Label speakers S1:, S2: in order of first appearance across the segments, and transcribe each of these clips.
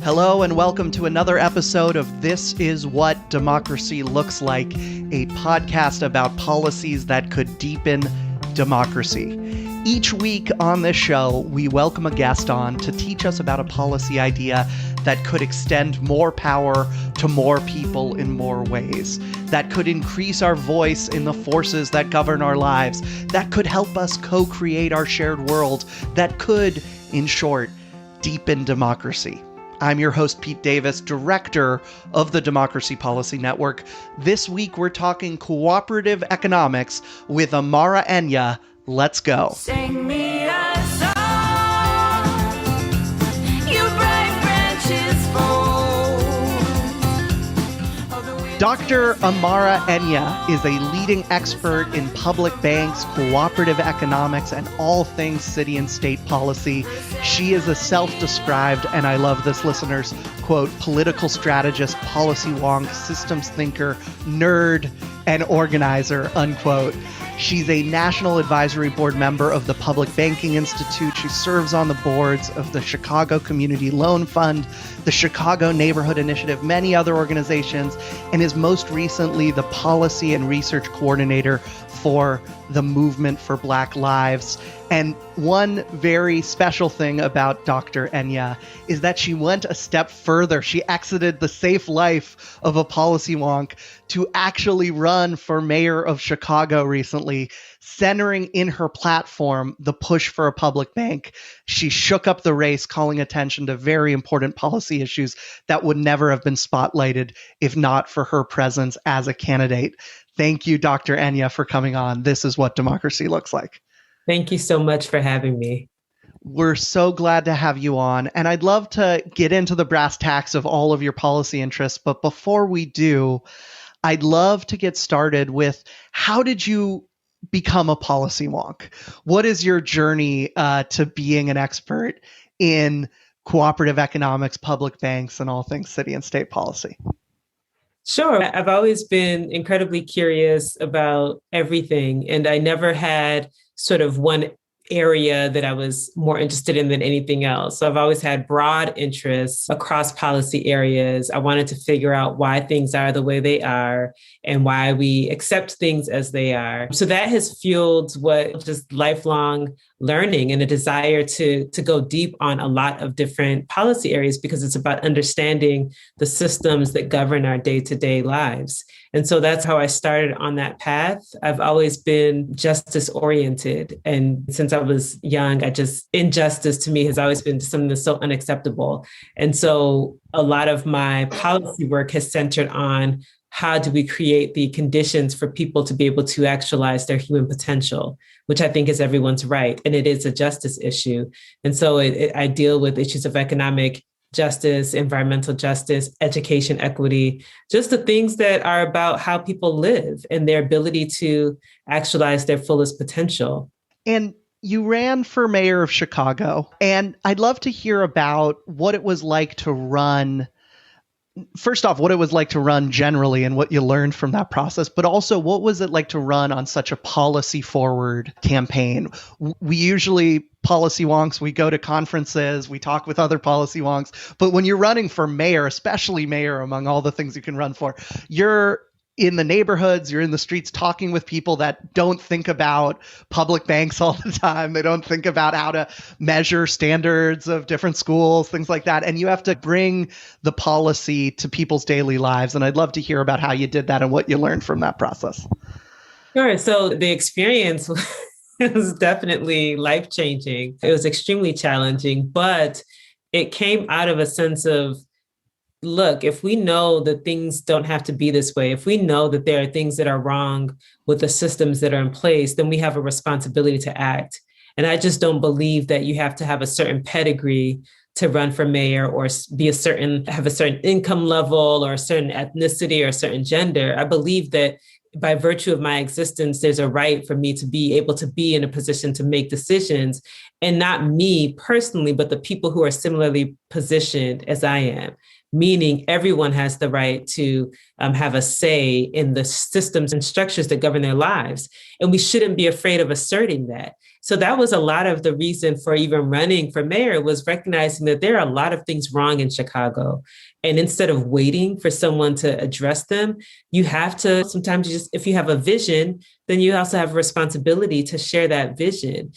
S1: Hello and welcome to another episode of This Is What Democracy Looks Like, a podcast about policies that could deepen democracy. Each week on this show, we welcome a guest on to teach us about a policy idea that could extend more power to more people in more ways, that could increase our voice in the forces that govern our lives, that could help us co-create our shared world, that could, in short, deepen democracy. I'm your host, Pete Davis, director of the Democracy Policy Network. This week, we're talking cooperative economics with Amara Enyia. Let's go.
S2: Sing me a song, you bright branches fold.
S1: Dr. Amara Enyia is a leading expert in public banks, cooperative economics, and all things city and state policy. She is a self-described, and I love this, listeners, quote, political strategist, policy wonk, systems thinker, nerd, and organizer, unquote. She's a National Advisory Board member of the Public Banking Institute. She serves on the boards of the Chicago Community Loan Fund, the Chicago Neighborhood Initiative, many other organizations, and is most recently the Policy and Research Coordinator for the Movement for Black Lives. And one very special thing about Dr. Enyia is that she went a step further. She exited the safe life of a policy wonk to actually run for mayor of Chicago recently, centering in her platform the push for a public bank. She shook up the race, calling attention to very important policy issues that would never have been spotlighted if not for her presence as a candidate. Thank you, Dr. Enyia, for coming on. This is what democracy looks like.
S3: Thank you so much for having me.
S1: We're so glad to have you on. And I'd love to get into the brass tacks of all of your policy interests. But before we do, I'd love to get started with, how did you become a policy wonk? What is your journey to being an expert in cooperative economics, public banks, and all things city and state policy?
S3: Sure. I've always been incredibly curious about everything, and I never had sort of one area that I was more interested in than anything else. So I've always had broad interests across policy areas. I wanted to figure out why things are the way they are and why we accept things as they are. So that has fueled what just lifelong learning and a desire to go deep on a lot of different policy areas, because it's about understanding the systems that govern our day-to-day lives. And so that's how I started on that path. I've always been justice oriented. And since I was young, injustice to me has always been something that's so unacceptable. And so a lot of my policy work has centered on how do we create the conditions for people to be able to actualize their human potential, which I think is everyone's right. And it is a justice issue. And so I deal with issues of economic justice, environmental justice, education equity, just the things that are about how people live and their ability to actualize their fullest potential.
S1: And you ran for mayor of Chicago, and I'd love to hear about what it was like to run. First off, what it was like to run generally and what you learned from that process, but also what was it like to run on such a policy forward campaign? We usually, policy wonks, we go to conferences, we talk with other policy wonks, but when you're running for mayor, especially mayor among all the things you can run for, you're in the neighborhoods, you're in the streets talking with people that don't think about public banks all the time. They don't think about how to measure standards of different schools, things like that. And you have to bring the policy to people's daily lives. And I'd love to hear about how you did that and what you learned from that process.
S3: Sure. So the experience was definitely life-changing. It was extremely challenging, but it came out of a sense of, look, if we know that things don't have to be this way, if we know that there are things that are wrong with the systems that are in place, then we have a responsibility to act. And I just don't believe that you have to have a certain pedigree to run for mayor or have a certain income level or a certain ethnicity or a certain gender. I believe that by virtue of my existence, there's a right for me to be able to be in a position to make decisions. And not me personally, but the people who are similarly positioned as I am, meaning everyone has the right to have a say in the systems and structures that govern their lives. And we shouldn't be afraid of asserting that. So that was a lot of the reason for even running for mayor, was recognizing that there are a lot of things wrong in Chicago. And instead of waiting for someone to address them, you have to sometimes just, if you have a vision, then you also have a responsibility to share that vision.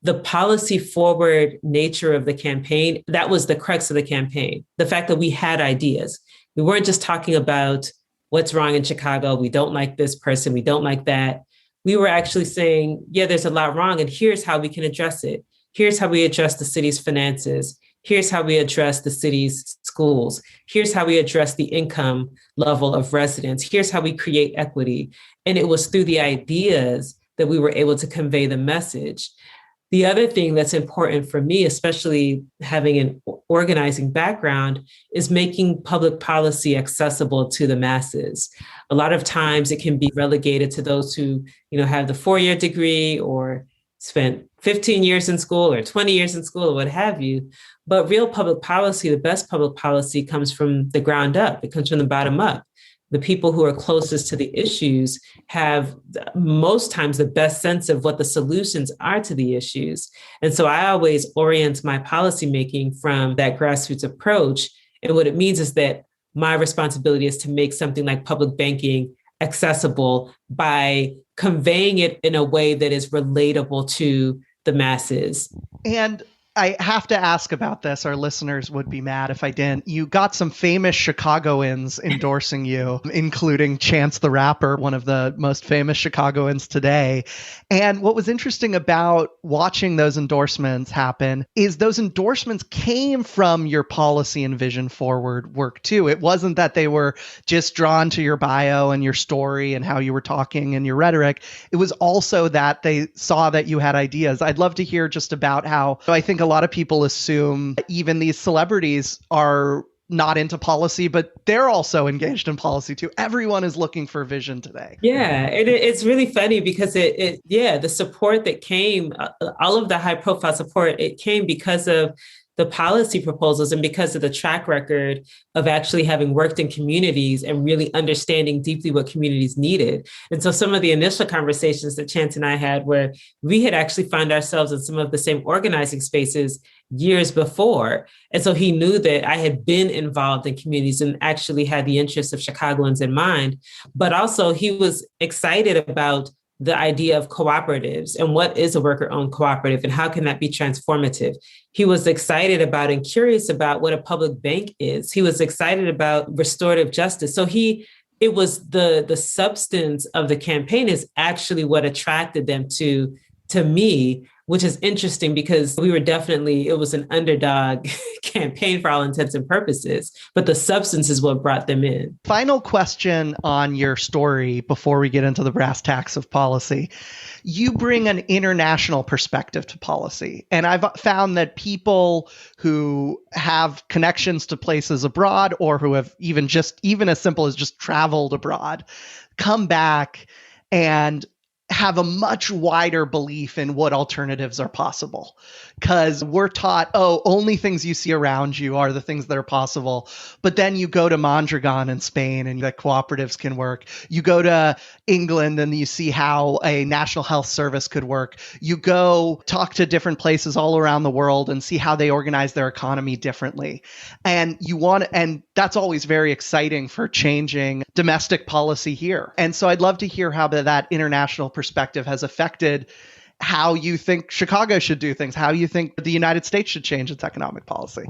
S3: The policy forward nature of the campaign, that was the crux of the campaign. The fact that we had ideas. We weren't just talking about what's wrong in Chicago. We don't like this person. We don't like that. We were actually saying, yeah, there's a lot wrong, and here's how we can address it. Here's how we address the city's finances. Here's how we address the city's schools. Here's how we address the income level of residents. Here's how we create equity. And it was through the ideas that we were able to convey the message. The other thing that's important for me, especially having an organizing background, is making public policy accessible to the masses. A lot of times it can be relegated to those who, have the 4-year degree or spent 15 years in school or 20 years in school or what have you. But real public policy, the best public policy, comes from the ground up. It comes from the bottom up. The people who are closest to the issues have most times the best sense of what the solutions are to the issues. And so I always orient my policymaking from that grassroots approach. And what it means is that my responsibility is to make something like public banking accessible by conveying it in a way that is relatable to the masses.
S1: And I have to ask about this. Our listeners would be mad if I didn't. You got some famous Chicagoans endorsing you, including Chance the Rapper, one of the most famous Chicagoans today. And what was interesting about watching those endorsements happen is those endorsements came from your policy and vision forward work too. It wasn't that they were just drawn to your bio and your story and how you were talking and your rhetoric. It was also that they saw that you had ideas. I'd love to hear just about how I think a lot of people assume even these celebrities are not into policy, but they're also engaged in policy too. Everyone is looking for vision today.
S3: Yeah, it's really funny because the support that came, all of the high profile support, it came because of the policy proposals and because of the track record of actually having worked in communities and really understanding deeply what communities needed. And so some of the initial conversations that Chance and I had, where we had actually found ourselves in some of the same organizing spaces years before. And so he knew that I had been involved in communities and actually had the interests of Chicagoans in mind. But also he was excited about the idea of cooperatives and what is a worker-owned cooperative and how can that be transformative. He was excited about and curious about what a public bank is. He was excited about restorative justice. So it was the substance of the campaign is actually what attracted them to me, which is interesting because it was an underdog campaign for all intents and purposes, but the substance is what brought them in.
S1: Final question on your story before we get into the brass tacks of policy. You bring an international perspective to policy. And I've found that people who have connections to places abroad or who have even as simple as just traveled abroad, come back and have a much wider belief in what alternatives are possible. Because we're taught, only things you see around you are the things that are possible. But then you go to Mondragon in Spain and that cooperatives can work. You go to England and you see how a national health service could work. You go talk to different places all around the world and see how they organize their economy differently. And that's always very exciting for changing domestic policy here. And so I'd love to hear how that international perspective has affected how you think Chicago should do things, how you think the United States should change its economic policy.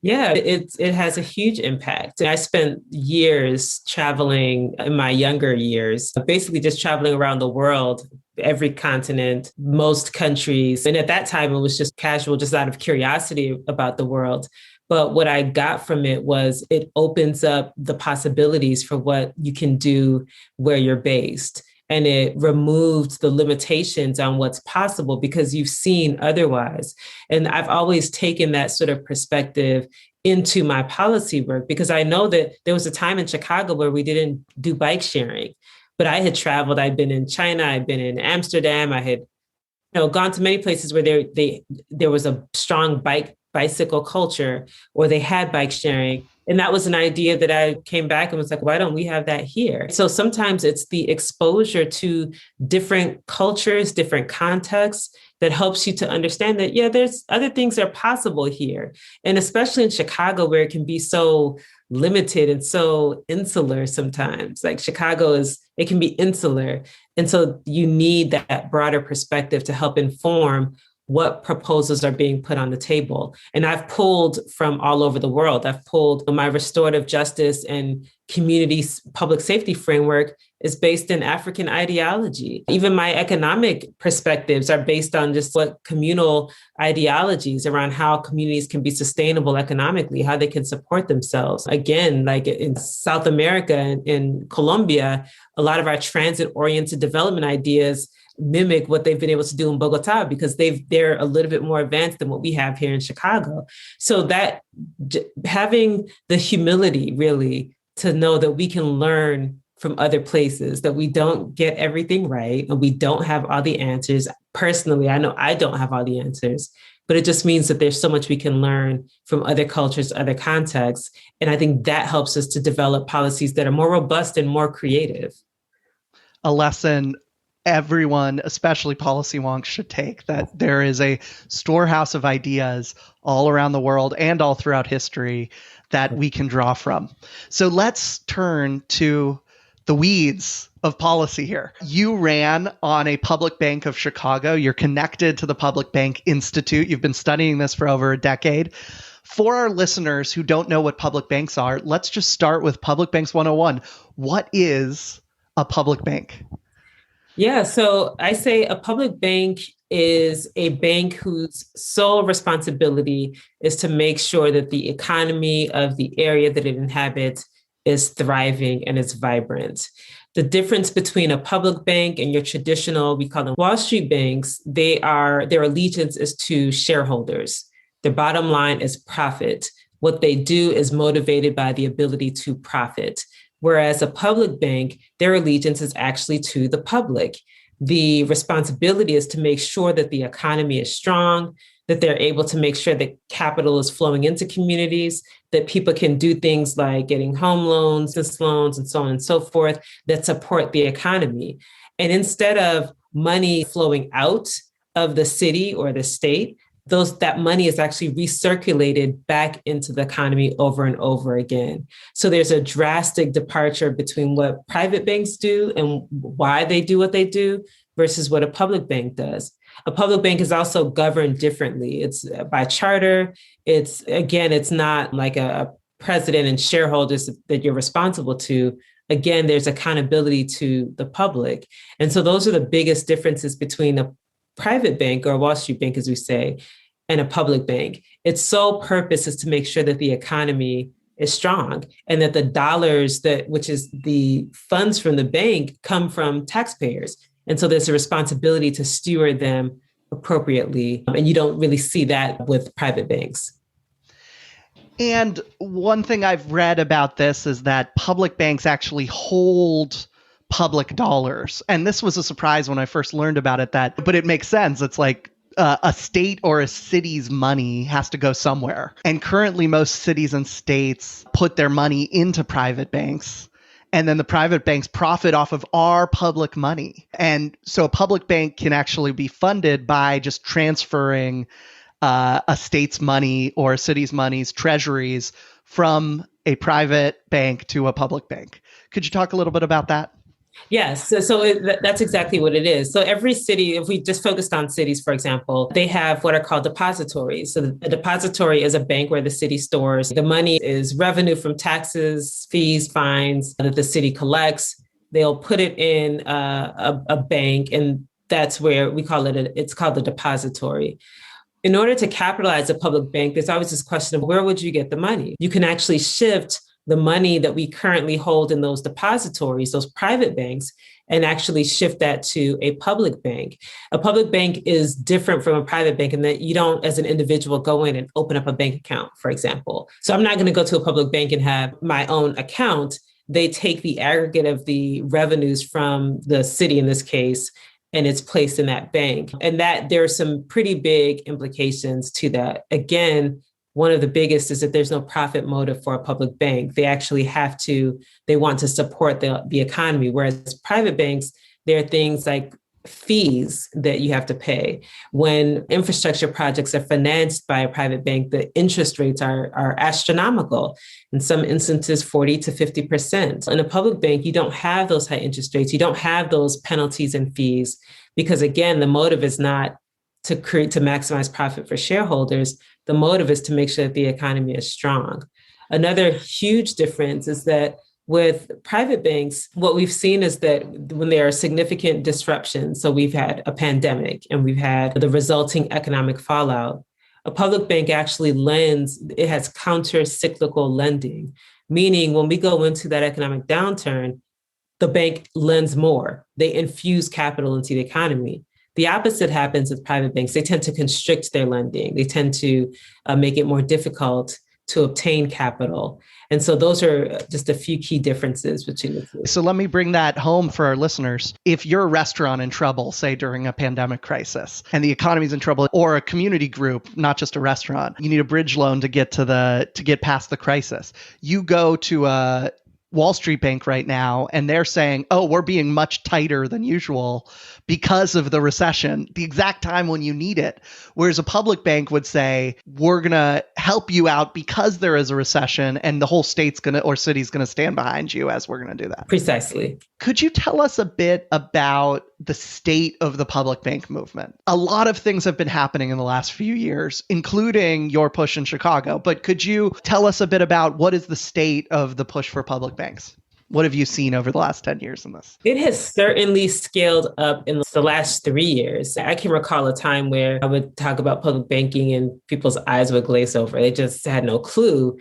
S3: Yeah, it has a huge impact. I spent years traveling in my younger years, basically just traveling around the world, every continent, most countries. And at that time, it was just casual, just out of curiosity about the world. But what I got from it was it opens up the possibilities for what you can do where you're based. And it removed the limitations on what's possible because you've seen otherwise. And I've always taken that sort of perspective into my policy work because I know that there was a time in Chicago where we didn't do bike sharing, but I had traveled. I'd been in China, I'd been in Amsterdam, I had Gone to many places where there was a strong bicycle culture, or they had bike sharing. And that was an idea that I came back and was like, why don't we have that here? So sometimes it's the exposure to different cultures, different contexts that helps you to understand that, yeah, there's other things that are possible here. And especially in Chicago, where it can be so limited and so insular sometimes. Like it can be insular. And so you need that broader perspective to help inform what proposals are being put on the table. And I've pulled from all over the world. I've pulled my restorative justice and community public safety framework is based in African ideology. Even my economic perspectives are based on just what communal ideologies around how communities can be sustainable economically, how they can support themselves. Again, like in South America and in Colombia, a lot of our transit-oriented development ideas mimic what they've been able to do in Bogota, because they're a little bit more advanced than what we have here in Chicago. So that having the humility really to know that we can learn from other places, that we don't get everything right and we don't have all the answers. Personally, I know I don't have all the answers, but it just means that there's so much we can learn from other cultures, other contexts. And I think that helps us to develop policies that are more robust and more creative.
S1: A lesson everyone, especially policy wonks, should take, that there is a storehouse of ideas all around the world and all throughout history that we can draw from. So let's turn to the weeds of policy here. You ran on a Public Bank of Chicago. You're connected to the Public Bank Institute. You've been studying this for over a decade. For our listeners who don't know what public banks are, let's just start with Public Banks 101. What is a public bank?
S3: Yeah, so I say a public bank is a bank whose sole responsibility is to make sure that the economy of the area that it inhabits is thriving and is vibrant. The difference between a public bank and your traditional, we call them Wall Street banks, their allegiance is to shareholders. Their bottom line is profit. What they do is motivated by the ability to profit. Whereas a public bank, their allegiance is actually to the public. The responsibility is to make sure that the economy is strong, that they're able to make sure that capital is flowing into communities, that people can do things like getting home loans, business loans, and so on and so forth that support the economy. And instead of money flowing out of the city or the state, that money is actually recirculated back into the economy over and over again. So there's a drastic departure between what private banks do and why they do what they do versus what a public bank does. A public bank is also governed differently. It's by charter. It's not like a president and shareholders that you're responsible to. Again, there's accountability to the public. And so those are the biggest differences between a private bank, or a Wall Street bank, as we say, and a public bank. Its sole purpose is to make sure that the economy is strong and that the dollars which is the funds from the bank, come from taxpayers. And so there's a responsibility to steward them appropriately. And you don't really see that with private banks.
S1: And one thing I've read about this is that public banks actually hold public dollars. And this was a surprise when I first learned about it, but it makes sense. It's like a state or a city's money has to go somewhere. And currently most cities and states put their money into private banks. And then the private banks profit off of our public money. And so a public bank can actually be funded by just transferring a state's money or a city's money's treasuries from a private bank to a public bank. Could you talk a little bit about that?
S3: Yes. That's exactly what it is. So every city, if we just focused on cities, for example, they have what are called depositories. So a depository is a bank where the city stores the money, is revenue from taxes, fees, fines that the city collects. They'll put it in a bank, and that's where we call it, it's called the depository. In order to capitalize a public bank, there's always this question of where would you get the money? You can actually shift the money that we currently hold in those depositories, those private banks, and actually shift that to a public bank. A public bank is different from a private bank in that you don't, as an individual, go in and open up a bank account, for example. So I'm not going to go to a public bank and have my own account. They take the aggregate of the revenues from the city in this case and it's placed in that bank. And that there are some pretty big implications to that. Again, one of the biggest is that there's no profit motive for a public bank. They actually they want to support the economy. Whereas private banks, there are things like fees that you have to pay. When infrastructure projects are financed by a private bank, the interest rates are astronomical. In some instances, 40 to 50%. In a public bank, you don't have those high interest rates. You don't have those penalties and fees because, again, the motive is not to maximize profit for shareholders. The motive is to make sure that the economy is strong. Another huge difference is that with private banks, what we've seen is that when there are significant disruptions, so we've had a pandemic and we've had the resulting economic fallout, a public bank actually lends, it has counter-cyclical lending, meaning when we go into that economic downturn, the bank lends more. They infuse capital into the economy. The opposite happens with private banks. They tend to constrict their lending. They tend to make it more difficult to obtain capital. And so those are just a few key differences between the two.
S1: So let me bring that home for our listeners. If you're a restaurant in trouble, say during a pandemic crisis, and the economy's in trouble, or a community group, not just a restaurant, you need a bridge loan to get past the crisis. You go to a Wall Street bank right now, and they're saying, oh, we're being much tighter than usual because of the recession, the exact time when you need it. Whereas a public bank would say, we're going to help you out because there is a recession and the whole state's going to, or city's going to stand behind you as we're going to do that.
S3: Precisely.
S1: Could you tell us a bit about the state of the public bank movement? A lot of things have been happening in the last few years, including your push in Chicago. But could you tell us a bit about what is the state of the push for public banks? What have you seen over the last 10 years in this?
S3: It has certainly scaled up in the last 3 years. I can recall a time where I would talk about public banking and people's eyes would glaze over. They just had no clue.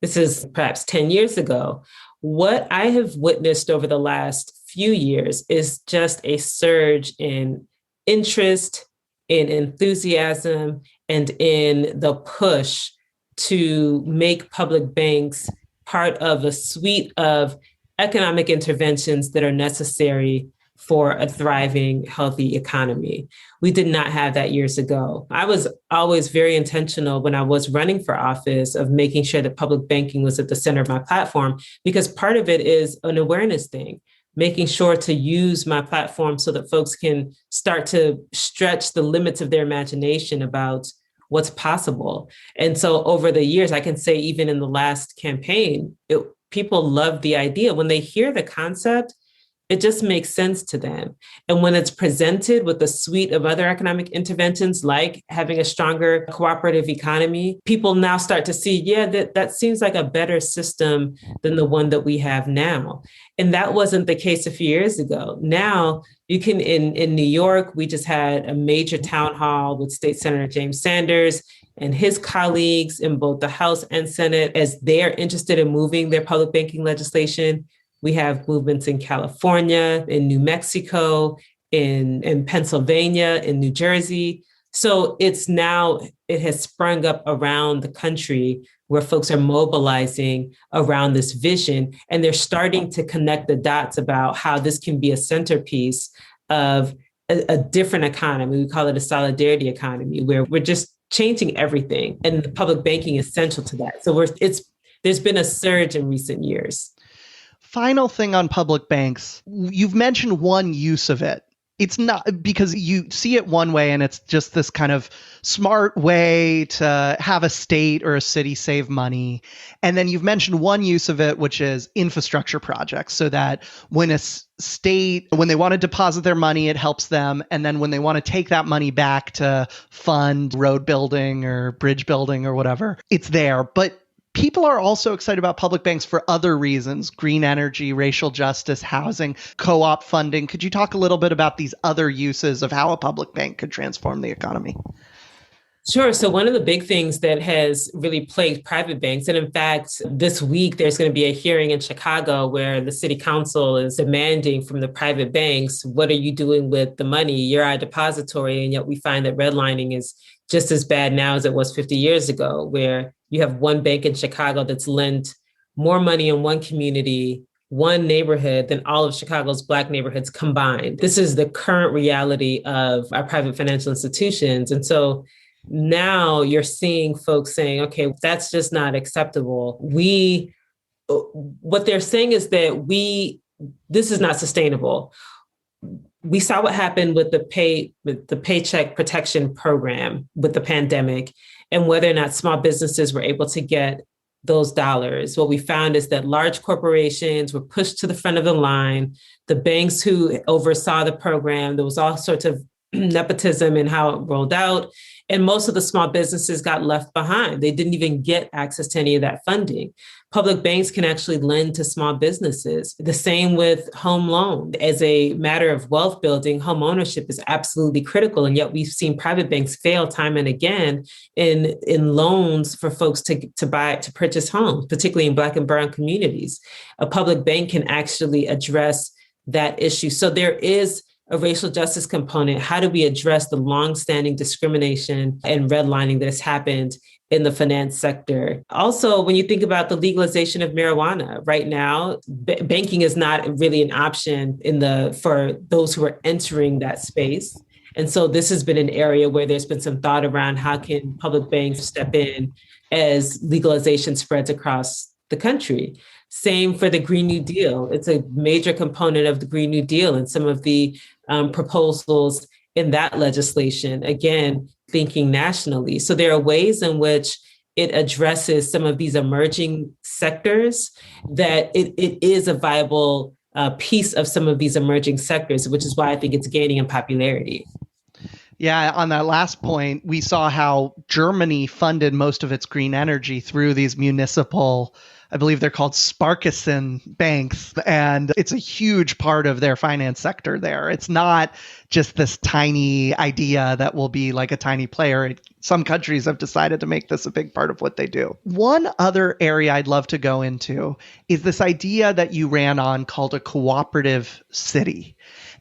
S3: This is perhaps 10 years ago. What I have witnessed over the last few years is just a surge in interest, in enthusiasm, and in the push to make public banks part of a suite of economic interventions that are necessary for a thriving, healthy economy. We did not have that years ago. I was always very intentional when I was running for office of making sure that public banking was at the center of my platform, because part of it is an awareness thing, making sure to use my platform so that folks can start to stretch the limits of their imagination about what's possible. And so over the years, I can say even in the last campaign, people love the idea. When they hear the concept, it just makes sense to them. And when it's presented with a suite of other economic interventions, like having a stronger cooperative economy, people now start to see, that seems like a better system than the one that we have now. And that wasn't the case a few years ago. Now, you can, in New York, we just had a major town hall with State Senator James Sanders and his colleagues in both the House and Senate as they're interested in moving their public banking legislation. We have movements in California, in New Mexico, in Pennsylvania, in New Jersey. So it has sprung up around the country where folks are mobilizing around this vision, and they're starting to connect the dots about how this can be a centerpiece of a different economy. We call it a solidarity economy, where we're just changing everything, and the public banking is central to that. So there's been a surge in recent years.
S1: Final thing on public banks, you've mentioned one use of it. It's not because you see it one way and it's just this kind of smart way to have a state or a city save money. And then you've mentioned one use of it, which is infrastructure projects, so that when a state, when they want to deposit their money, it helps them. And then when they want to take that money back to fund road building or bridge building or whatever, it's there. But people are also excited about public banks for other reasons: green energy, racial justice, housing, co-op funding. Could you talk a little bit about these other uses of how a public bank could transform the economy?
S3: Sure. So one of the big things that has really plagued private banks, and in fact, this week, there's going to be a hearing in Chicago where the city council is demanding from the private banks, what are you doing with the money? You're our depository. And yet we find that redlining is just as bad now as it was 50 years ago, where you have one bank in Chicago that's lent more money in one community one neighborhood than all of Chicago's Black neighborhoods combined. This is the current reality of our private financial institutions. And so now you're seeing folks saying, okay, that's just not acceptable. What they're saying is that this is not sustainable. We saw what happened with the Paycheck Protection Program with the pandemic and whether or not small businesses were able to get those dollars. What we found is that large corporations were pushed to the front of the line. The banks who oversaw the program, there was all sorts of nepotism in how it rolled out. And most of the small businesses got left behind. They didn't even get access to any of that funding. Public banks can actually lend to small businesses. The same with home loan. As a matter of wealth building, home ownership is absolutely critical. And yet we've seen private banks fail time and again in loans for folks to purchase homes, particularly in Black and brown communities. A public bank can actually address that issue. So there is a racial justice component. How do we address the longstanding discrimination and redlining that has happened in the finance sector? Also, when you think about the legalization of marijuana, right now, banking is not really an option for those who are entering that space. And so this has been an area where there's been some thought around how can public banks step in as legalization spreads across the country. Same for the Green New Deal. It's a major component of the Green New Deal and some of the proposals in that legislation, again, thinking nationally. So there are ways in which it addresses some of these emerging sectors that it is a viable piece of some of these emerging sectors, which is why I think it's gaining in popularity.
S1: Yeah, on that last point, we saw how Germany funded most of its green energy through these municipal, I believe they're called Sparkassen banks, and it's a huge part of their finance sector there. It's not just this tiny idea that will be like a tiny player. Some countries have decided to make this a big part of what they do. One other area I'd love to go into is this idea that you ran on called a cooperative city.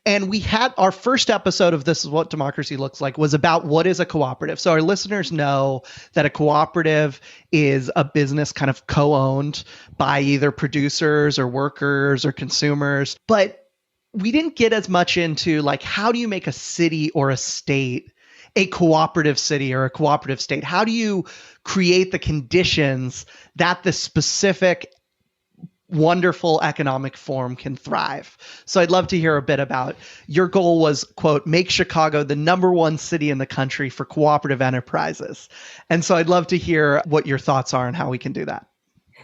S1: And we had our first episode of This Is What Democracy Looks Like was about what is a cooperative. So our listeners know that a cooperative is a business kind of co-owned by either producers or workers or consumers. But we didn't get as much into like, how do you make a city or a state a cooperative city or a cooperative state? How do you create the conditions that the specific wonderful economic form can thrive? So I'd love to hear a bit about your goal was, quote, make Chicago the #1 city in the country for cooperative enterprises. And so I'd love to hear what your thoughts are and how we can do that.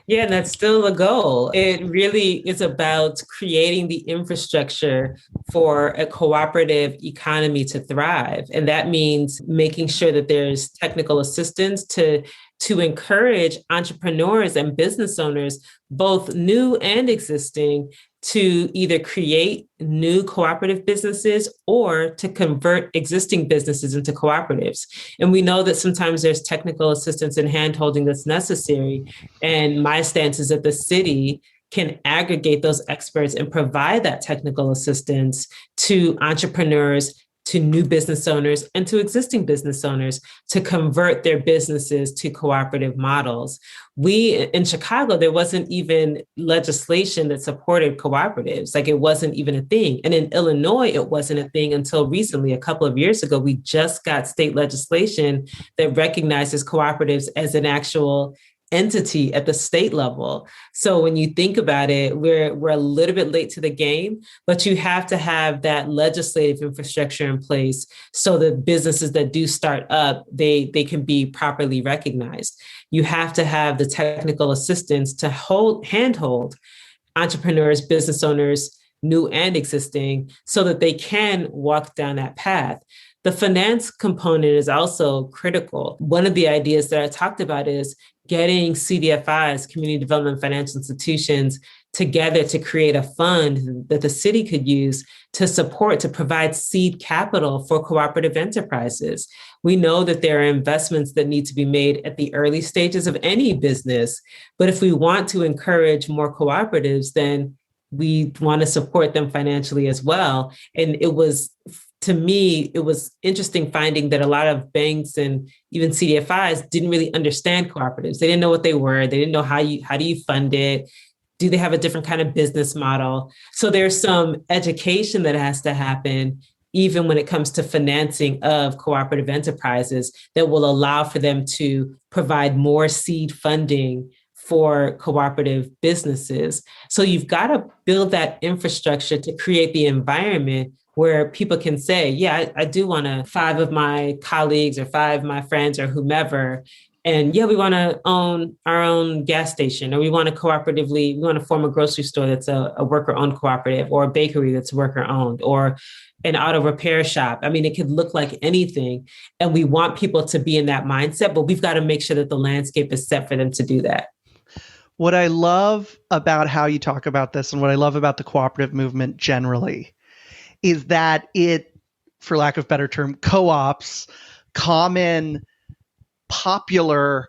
S3: Yeah, and that's still the goal. It really is about creating the infrastructure for a cooperative economy to thrive. And that means making sure that there's technical assistance to encourage entrepreneurs and business owners, both new and existing, to either create new cooperative businesses or to convert existing businesses into cooperatives. And we know that sometimes there's technical assistance and handholding that's necessary. And my stance is that the city can aggregate those experts and provide that technical assistance to entrepreneurs, to new business owners, and to existing business owners to convert their businesses to cooperative models. In Chicago, there wasn't even legislation that supported cooperatives. Like, it wasn't even a thing. And in Illinois, it wasn't a thing until recently. A couple of years ago, we just got state legislation that recognizes cooperatives as an actual entity at the state level. So when you think about it, we're a little bit late to the game, but you have to have that legislative infrastructure in place so that businesses that do start up, they can be properly recognized. You have to have the technical assistance to handhold entrepreneurs, business owners, new and existing, so that they can walk down that path. The finance component is also critical. One of the ideas that I talked about is getting CDFIs, community development financial institutions, together to create a fund that the city could use to provide seed capital for cooperative enterprises. We know that there are investments that need to be made at the early stages of any business, but if we want to encourage more cooperatives, then we want to support them financially as well. And to me, it was interesting finding that a lot of banks and even CDFIs didn't really understand cooperatives. They didn't know what they were. They didn't know how do you fund it? Do they have a different kind of business model? So there's some education that has to happen even when it comes to financing of cooperative enterprises that will allow for them to provide more seed funding for cooperative businesses. So you've got to build that infrastructure to create the environment where people can say, yeah, I do want to 5 of my colleagues or 5 of my friends or whomever. And yeah, we want to own our own gas station, or we want to we want to form a grocery store that's a worker owned cooperative, or a bakery that's worker owned, or an auto repair shop. I mean, it could look like anything. And we want people to be in that mindset, but we've got to make sure that the landscape is set for them to do that.
S1: What I love about how you talk about this, and what I love about the cooperative movement generally, is that it, for lack of a better term, co-ops common popular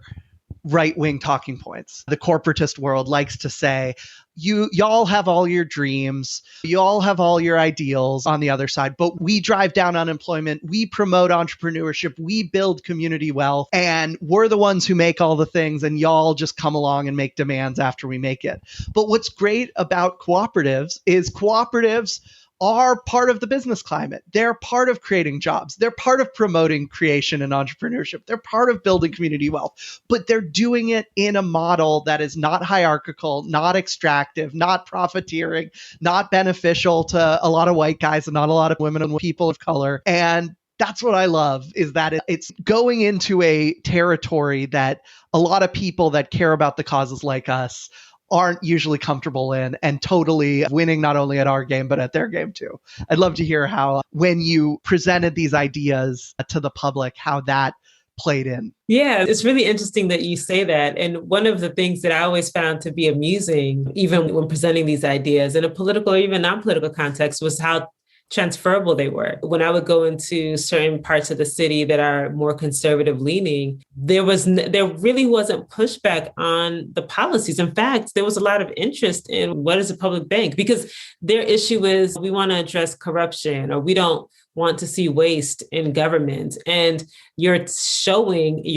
S1: right-wing talking points. The corporatist world likes to say, y'all have all your dreams, y'all have all your ideals on the other side, but we drive down unemployment, we promote entrepreneurship, we build community wealth, and we're the ones who make all the things, and y'all just come along and make demands after we make it. But what's great about cooperatives is cooperatives are part of the business climate. They're part of creating jobs. They're part of promoting creation and entrepreneurship. They're part of building community wealth, but they're doing it in a model that is not hierarchical, not extractive, not profiteering, not beneficial to a lot of white guys and not a lot of women and people of color. And that's what I love, is that it's going into a territory that a lot of people that care about the causes like us aren't usually comfortable in, and totally winning not only at our game, but at their game too. I'd love to hear how, when you presented these ideas to the public, how that played in.
S3: Yeah, it's really interesting that you say that. And one of the things that I always found to be amusing, even when presenting these ideas in a political or even non-political context, was how transferable they were. When I would go into certain parts of the city that are more conservative leaning, there really wasn't pushback on the policies. In fact, there was a lot of interest in what is a public bank, because their issue is, we want to address corruption, or we don't want to see waste in government. And you're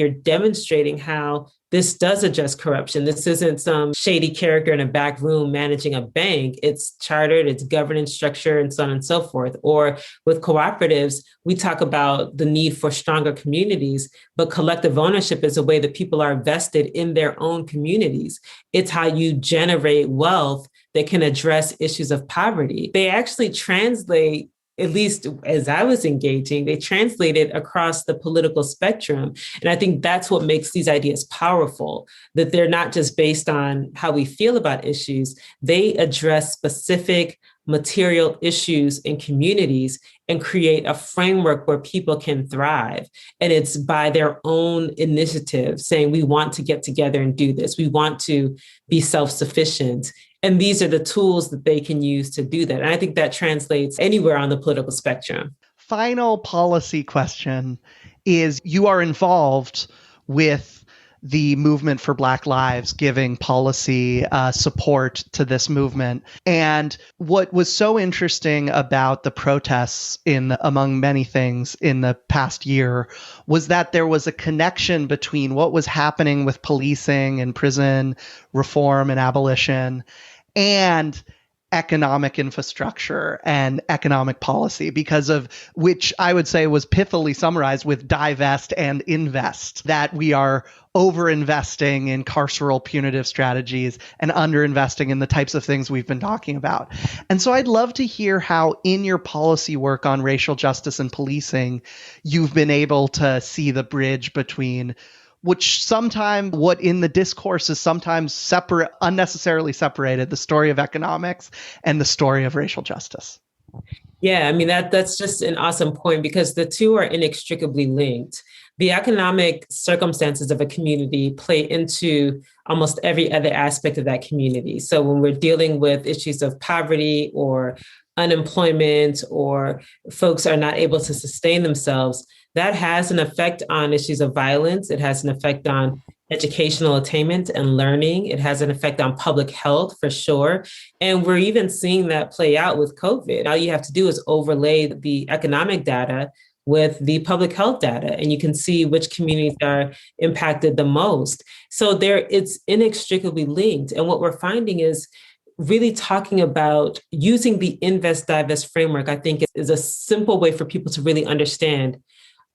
S3: demonstrating how this does address corruption. This isn't some shady character in a back room managing a bank. It's chartered, it's governance structure, and so on and so forth. Or with cooperatives, we talk about the need for stronger communities, but collective ownership is a way that people are vested in their own communities. It's how you generate wealth that can address issues of poverty. They actually translate, at least as I was engaging, they translated across the political spectrum. And I think that's what makes these ideas powerful, that they're not just based on how we feel about issues. They address specific material issues in communities and create a framework where people can thrive. And it's by their own initiative, saying, we want to get together and do this. We want to be self-sufficient. And these are the tools that they can use to do that. And I think that translates anywhere on the political spectrum.
S1: Final policy question is, you are involved with the movement for Black Lives, giving policy support to this movement. And what was so interesting about the protests, among many things, in the past year, was that there was a connection between what was happening with policing and prison reform and abolition and economic infrastructure and economic policy, because of which I would say was pithily summarized with divest and invest, that we are over-investing in carceral punitive strategies and under-investing in the types of things we've been talking about. And so I'd love to hear how, in your policy work on racial justice and policing, you've been able to see the bridge between what in the discourse is sometimes unnecessarily separated, the story of economics and the story of racial justice.
S3: Yeah, I mean, that's just an awesome point, because the two are inextricably linked. The economic circumstances of a community play into almost every other aspect of that community. So when we're dealing with issues of poverty or unemployment, or folks are not able to sustain themselves, that has an effect on issues of violence. It has an effect on educational attainment and learning. It has an effect on public health, for sure. And we're even seeing that play out with COVID. All you have to do is overlay the economic data with the public health data, and you can see which communities are impacted the most. So it's inextricably linked. And what we're finding is really talking about using the invest, divest framework, I think is a simple way for people to really understand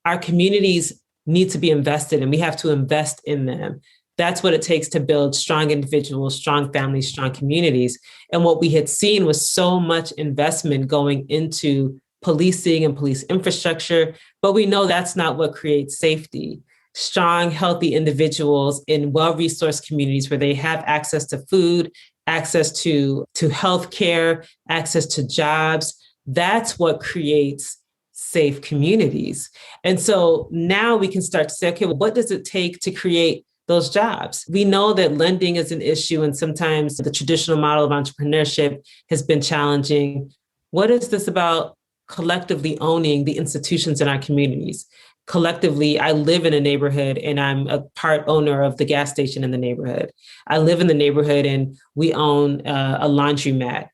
S3: our communities need to be invested and we have to invest in them. That's what it takes to build strong individuals, strong families, strong communities. And what we had seen was so much investment going into policing and police infrastructure, but we know that's not what creates safety. Strong, healthy individuals in well-resourced communities where they have access to food, access to healthcare, access to jobs, that's what creates safe communities. And so now we can start to say, okay, well, what does it take to create those jobs? We know that lending is an issue, and sometimes the traditional model of entrepreneurship has been challenging. What is this about collectively owning the institutions in our communities? Collectively, I live in a neighborhood and I'm a part owner of the gas station in the neighborhood. I live in the neighborhood and we own a laundromat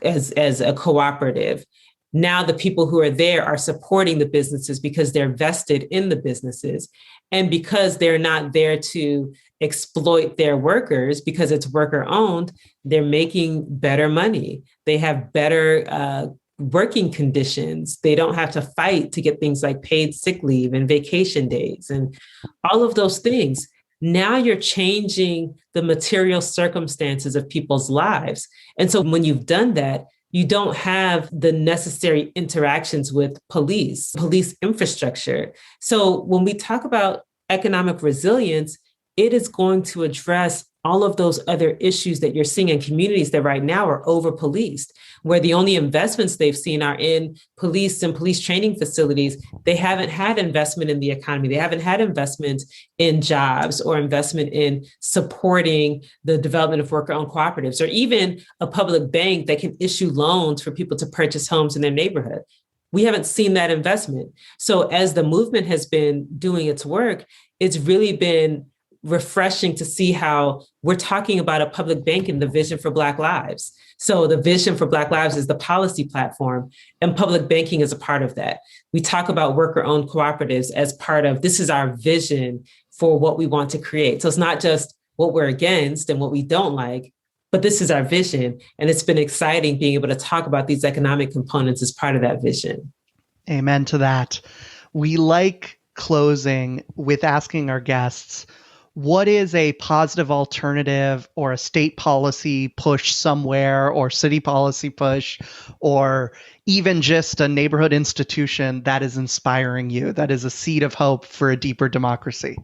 S3: as a cooperative. Now the people who are there are supporting the businesses because they're vested in the businesses. And because they're not there to exploit their workers, because it's worker owned, they're making better money. They have better working conditions. They don't have to fight to get things like paid sick leave and vacation days and all of those things. Now you're changing the material circumstances of people's lives. And so when you've done that, you don't have the necessary interactions with police infrastructure. So when we talk about economic resilience, it is going to address all of those other issues that you're seeing in communities that right now are over-policed, where the only investments they've seen are in police and police training facilities. They haven't had investment in the economy. They haven't had investment in jobs or investment in supporting the development of worker-owned cooperatives, or even a public bank that can issue loans for people to purchase homes in their neighborhood. We haven't seen that investment. So as the movement has been doing its work, it's really been refreshing to see how we're talking about a public bank and the vision for Black lives. So the vision for Black lives is the policy platform, and public banking is a part of that. We talk about worker-owned cooperatives as part of, this is our vision for what we want to create. So it's not just what we're against and what we don't like, but this is our vision. And it's been exciting being able to talk about these economic components as part of that vision.
S1: Amen to that. We like closing with asking our guests, what is a positive alternative or a state policy push somewhere, or city policy push, or even just a neighborhood institution that is inspiring you, that is a seed of hope for a deeper democracy?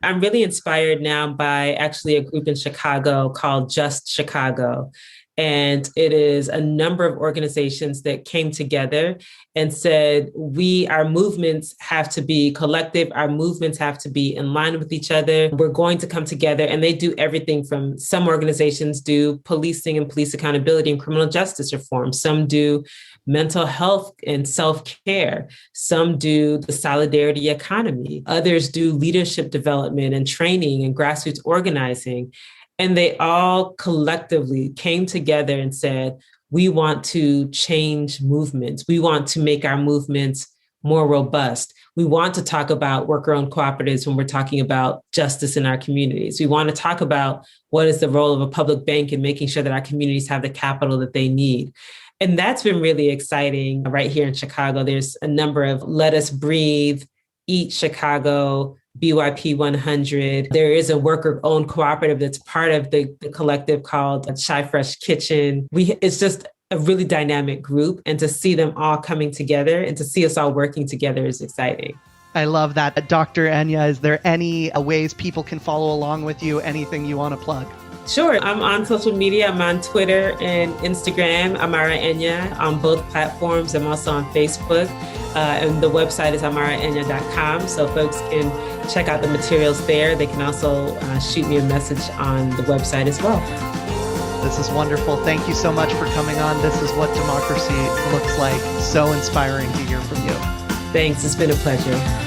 S3: I'm really inspired now by actually a group in Chicago called Just Chicago. And it is a number of organizations that came together and said, our movements have to be collective. Our movements have to be in line with each other. We're going to come together. And they do everything from, some organizations do policing and police accountability and criminal justice reform. Some do mental health and self-care. Some do the solidarity economy. Others do leadership development and training and grassroots organizing. And they all collectively came together and said, we want to change movements. We want to make our movements more robust. We want to talk about worker-owned cooperatives when we're talking about justice in our communities. We want to talk about what is the role of a public bank in making sure that our communities have the capital that they need. And that's been really exciting right here in Chicago. There's a number of Let Us Breathe, Eat Chicago, BYP 100. There is a worker-owned cooperative that's part of the collective called Chai Fresh Kitchen. It's just a really dynamic group, and to see them all coming together and to see us all working together is exciting.
S1: I love that. Dr. Enyia, is there any ways people can follow along with you? Anything you want to plug?
S3: Sure. I'm on social media. I'm on Twitter and Instagram, Amara Enyia, on both platforms. I'm also on Facebook. And the website is amaraenyia.com. So folks can check out the materials there. They can also shoot me a message on the website as well.
S1: This is wonderful. Thank you so much for coming on. This is what democracy looks like. So inspiring to hear from you.
S3: Thanks. It's been a pleasure.